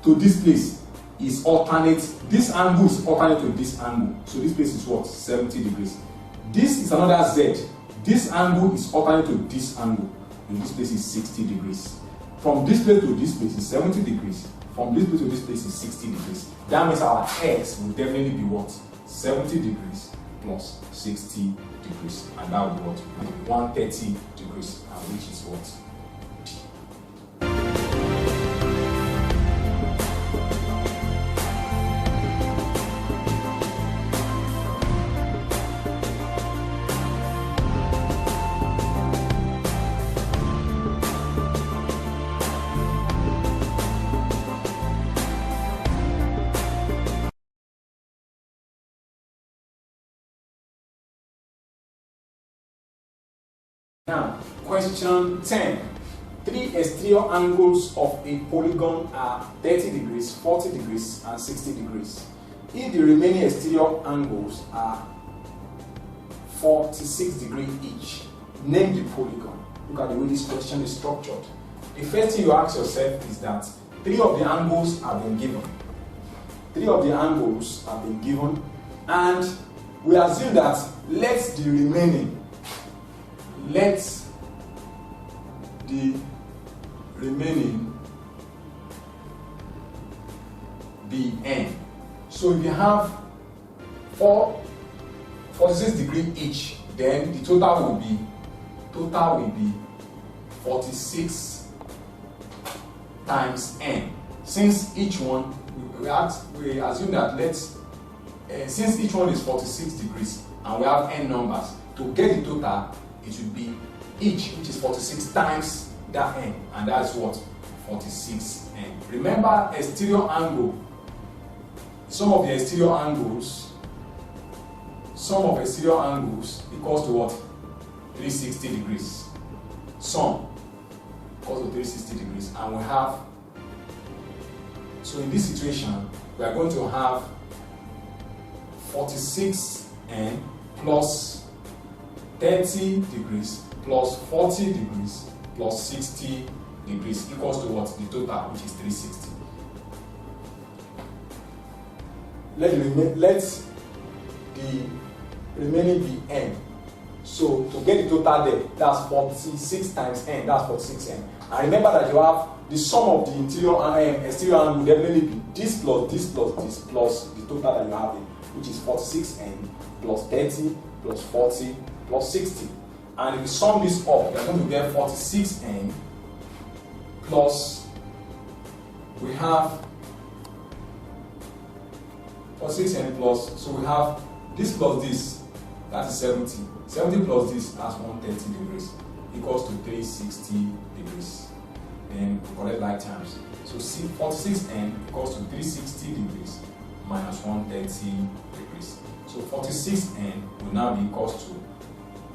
to this place is alternate. This angle is alternate to this angle. So this place is what? 70 degrees. This is another Z. This angle is alternate to this angle. And this place is 60 degrees. From this place to this place is 70 degrees. From this place to this place is 60 degrees. That means our X will definitely be what? 70 degrees plus 60 degrees. And that will be what? 130 degrees. And which is what? Now, question 10. Three exterior angles of a polygon are 30 degrees, 40 degrees, and 60 degrees. If the remaining exterior angles are 46 degrees each, name the polygon. Look at the way this question is structured. The first thing you ask yourself is that three of the angles have been given. Three of the angles have been given, and we assume that let the remaining be n. So if you have 46 degrees each, then the total will be 46 times n. Since each one, we assume that since each one is 46 degrees and we have n numbers, to get the total, it should be each, which is 46 times that n, and that's what? 46n. Remember, exterior angle, sum of exterior angles equals to what? 360 degrees. Sum equals to 360 degrees, and we have, so in this situation, we are going to have 46n plus 30 degrees plus 40 degrees plus 60 degrees equals to what? The total, which is 360. Let the remaining be n. So to get the total there, that's 46 times n, that's 46n. And remember that you have the sum of the exterior angle will definitely be this plus this plus this plus the total that you have there, which is 46n plus 30 plus 40 plus 60. And if you sum this up, you're going to get 46n plus, we have 46n plus, so we have this plus this, that is 70. 70 plus this, that's 130 degrees, equals to 360 degrees. Then we collect like terms. So 46n equals to 360 degrees minus 130 degrees. So 46n will now be equals to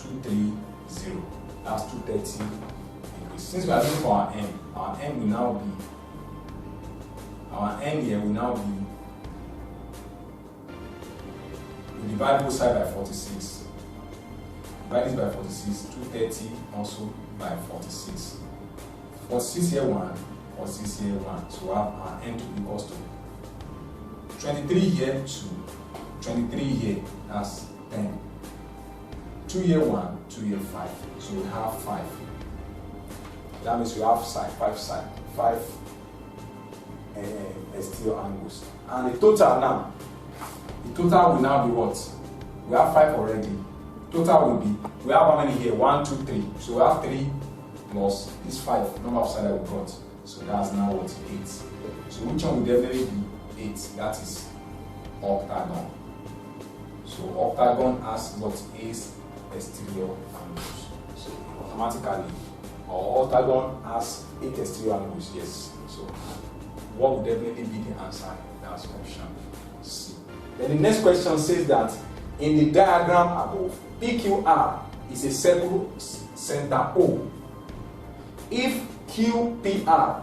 230. That's 230 degrees. Since we are looking for our n will now be, our n here will now be, we divide both sides by 46. Divide this by 46, 230 also by 46. 46 here 1, 46 here 1. So we have our n to be equals to 23 here 2, 23 here, that's 10. 2 here 1, 2 here 5. So we have 5. That means we have 5 exterior angles. And the total now, will now be what? We have 5 already. Total will be, we have how many here? 1, 2, 3. So we have 3 plus this 5, number of sides that we got. So that's now what? 8. So which one will definitely be 8? That is octagon. So octagon has what? 8 exterior angles. So automatically, our octagon has 8 exterior angles. Yes. So what would definitely be the answer? That's option C. Then the next question says that in the diagram above, PQR is a circle center O. If QPR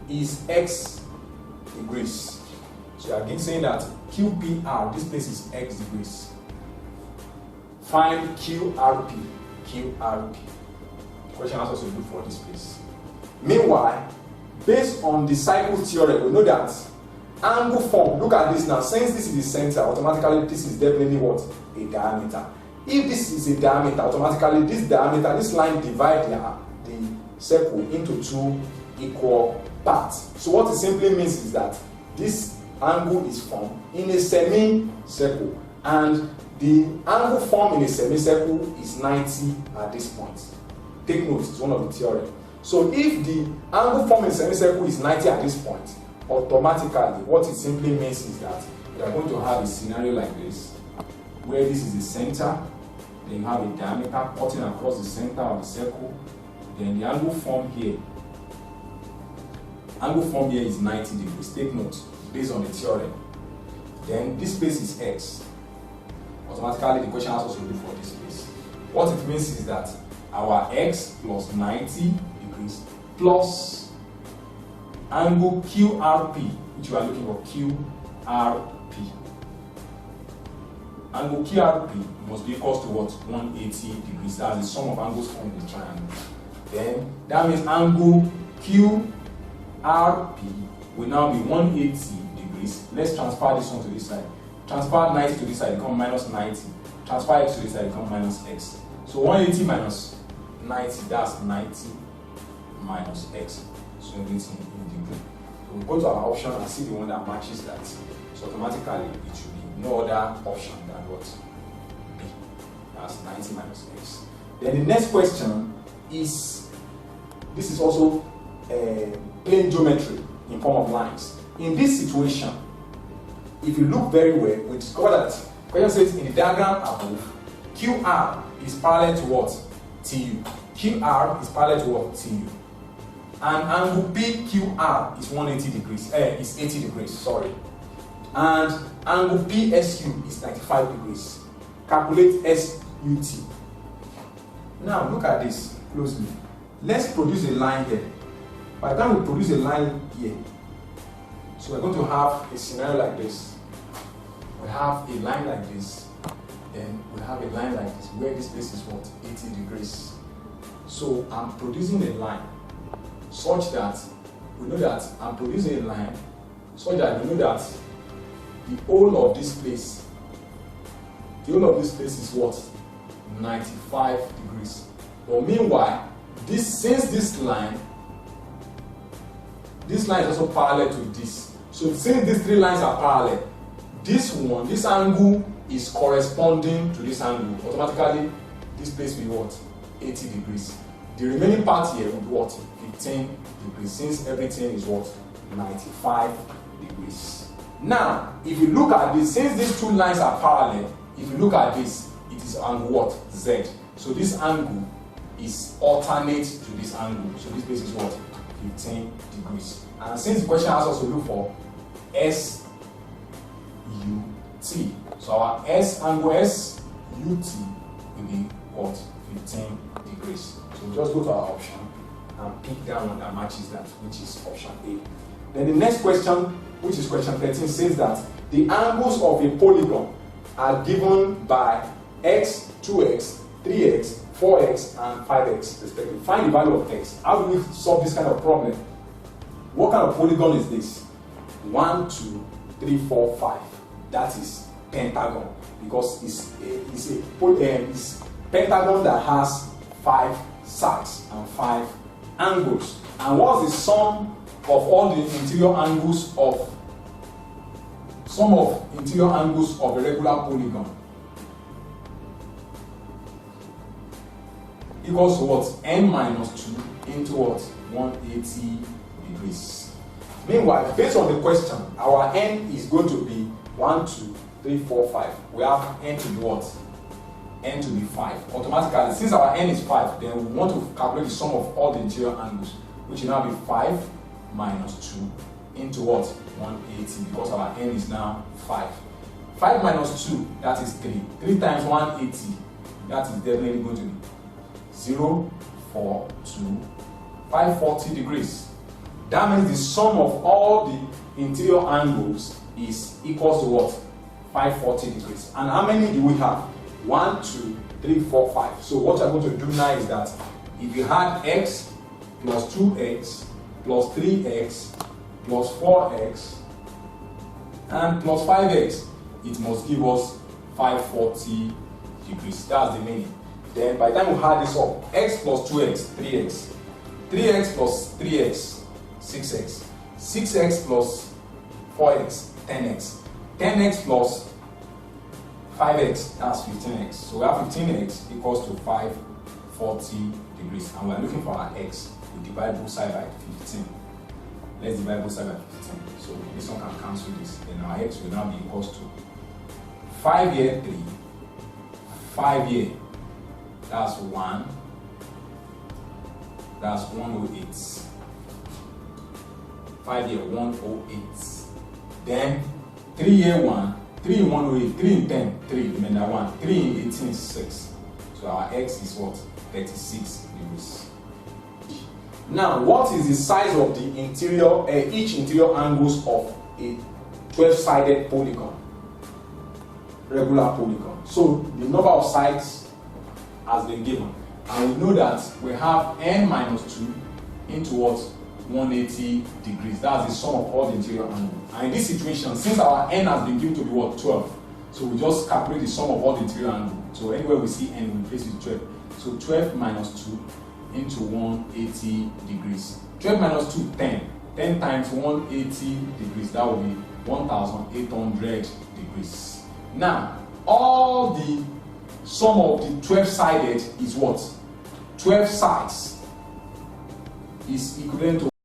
is x degrees, so again saying that QPR, this place is x degrees. Find QRP. Question is also good for this place. Meanwhile, based on the cycle theorem, we know that angle form, look at this now, since this is the center, automatically this is definitely what? A diameter. If this is a diameter, automatically this diameter, this line divides the circle into two equal parts. So what it simply means is that this angle is formed in a semicircle, and the angle formed in a semicircle is 90 at this point. Take note, it's one of the theorem. So if the angle formed in a semicircle is 90 at this point, automatically what it simply means is that we are going to have a scenario like this, where this is the center, then you have a diameter cutting across the center of the circle, then the angle formed here is 90 degrees. Take note, based on the theorem. Then this space is x. Automatically the question has also look for this space. What it means is that our x plus 90 degrees plus angle QRP, which we are looking for, QRP. Angle QRP must be equal to what? 180 degrees. That's the sum of angles formed in the triangle. Then that means angle QRP will now be 180 degrees. Let's transfer this one to this side. Transfer 90 to this side, become minus 90. Transfer x to this side, become minus x. So 180 minus 90, that's 90 minus x. So everything in degree. So we go to our option and see the one that matches that. So automatically it should be no other option than what? B. That's 90 minus x. Then the next question is, this is also plane geometry in form of lines. In this situation, if you look very well, we discover that the question says in the diagram above, QR is parallel to what? TU. QR is parallel to what? TU. And angle PQR is 180 degrees. Is 80 degrees, sorry. And angle PSU is 95 degrees. Calculate SUT. Now look at this closely. Let's produce a line here. By the time we produce a line here, so we're going to have a scenario like this. We have a line like this, then we have a line like this, where this place is what? 80 degrees. So I'm producing a line such that we know that I'm producing a line such that we know that the whole of this place, is what? 95 degrees. But meanwhile, since this line is also parallel to this. So since these three lines are parallel, this angle is corresponding to this angle. Automatically, this place will be what? 80 degrees. The remaining part here will be what? 15 degrees, since everything is what? 95 degrees. Now, if you look at this, since these two lines are parallel, if you look at this, it is angle what? Z. So this angle is alternate to this angle. So this place is what? 15 degrees. And since the question has also look for SUT, so our angle SUT will be what? 15 degrees. So just go to our option and pick that one that matches that, which is option A. Then the next question, which is question 13, says that the angles of a polygon are given by x, 2x, 3x, 4x, and 5x respectively. Find the value of x. How do we solve this kind of problem? What kind of polygon is this? 1, 2, 3, 4, 5. That is pentagon, because it's a pentagon that has 5 sides and 5 angles. And what's the sum of all the interior angles of a regular polygon? Equals to what? N minus 2 into what? 180 degrees. Meanwhile, based on the question, our n is going to be 1, 2, 3, 4, 5. We have n to be what? N to be 5. Automatically, since our n is 5, then we want to calculate the sum of all the interior angles, which will now be 5 minus 2 into what? 180, because our n is now 5. 5 minus 2, that is 3. 3 times 180, that is definitely going to be 0, 4, 2, 540 degrees. That means the sum of all the interior angles is equal to what? 540 degrees. And how many do we have? 1, 2, 3, 4, 5. So what I'm going to do now is that if you had x plus 2x plus 3x plus 4x and plus 5x. It must give us 540 degrees. That's the meaning. Then by the time we add this up, x plus 2x, 3x. 3x plus 3x, 6x. 6x plus 4x, 10x. 10x plus 5x, that's 15x. So we have 15x equals to 540 degrees. And we're looking for our x. We divide both sides by 15. Let's divide both sides by 15. So this one can cancel this. Then our x will now be equals to 5 here 3, 5 here, that's 1, that's 108, 5 here 108, then 3 here 1, 3 in 108, 3 in 10, 3, remember 1, 3 in 18 is 6, so our x is what? 36 degrees. Now, what is the size of the interior, each interior angles of a 12-sided polygon? Regular polygon. So the number of sides has been given, and we know that we have n minus 2 into what? 180 degrees. That's the sum of all the interior angles. And in this situation, since our n has been given to be what? 12, so we just calculate the sum of all the interior angles. So anywhere we see n, we replace with 12. So 12 minus 2 into 180 degrees. 12 minus 2, 10. 10 times 180 degrees, that will be 1800 degrees. Now, all the sum of the 12-sided is what? 12 sides is equivalent to